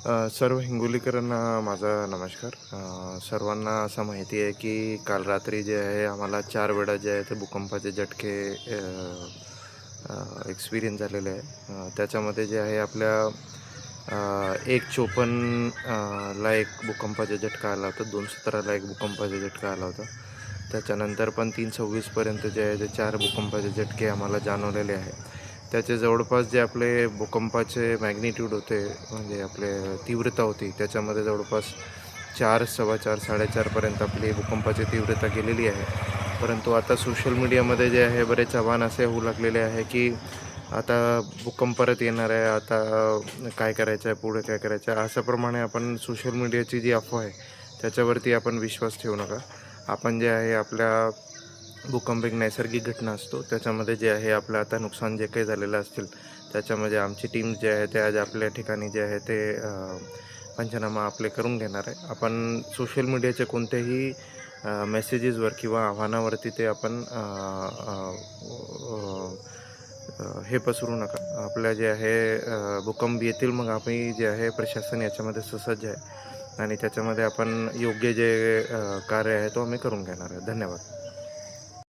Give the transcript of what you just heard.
सर्व हिंगोलीकरांना माझा नमस्कार. सर्वांना असं माहिती आहे की काल रात्री जे आहे आम्हाला 4 वेळा जे आहे ते भूकंपाचे झटके एक्सपिरियन्स झालेले आहे. त्याच्यामध्ये जे आहे आपल्या 1:54 ला एक भूकंपाचा झटका आला होता, 2:17ला एक भूकंपाचा झटका आला होता. त्याच्यानंतर पण 3:26पर्यंत जे आहे ते 4 भूकंपाचे झटके आम्हाला जाणवलेले आहे. त्याचे जवळपास जे आपले भूकंपाचे मॅग्निट्यूड होते, म्हणजे आपले तीव्रता होती, त्याच्यामध्ये जवळपास 4, 4.25, 4.5पर्यंत आपली भूकंपाची तीव्रता गेलेली आहे. परंतु आता सोशल मीडियामध्ये जे आहे बरेच आव्हान असे होऊ लागलेले आहे की आता भूकंप परत येणार आहे, आता काय करायचं आहे, पुढे काय करायचं आहे, अशाप्रमाणे आपण सोशल मीडियाची जी अफवा आहे त्याच्यावरती आपण विश्वास ठेवू नका. आपण जे आहे आपल्या भूकंप एक नैसर्गिक घटना असतो, त्याच्यामध्ये जे आहे आपलं आता नुकसान जे काही झालेलं असतील त्याच्यामध्ये आमची टीम जे आहे ते आज आपल्या ठिकाणी जे आहे ते पंचनामा आपले करून घेणार आहे. आपण सोशल मीडियाचे कोणत्याही मेसेजेसवर किंवा आव्हानावरती ते आपण हे पसरू नका. आपल्या जे आहे भूकंप येतील मग आम्ही जे आहे प्रशासन याच्यामध्ये सुसज्ज आहे आणि त्याच्यामध्ये आपण योग्य जे कार्य आहे तो आम्ही करून घेणार आहे. धन्यवाद.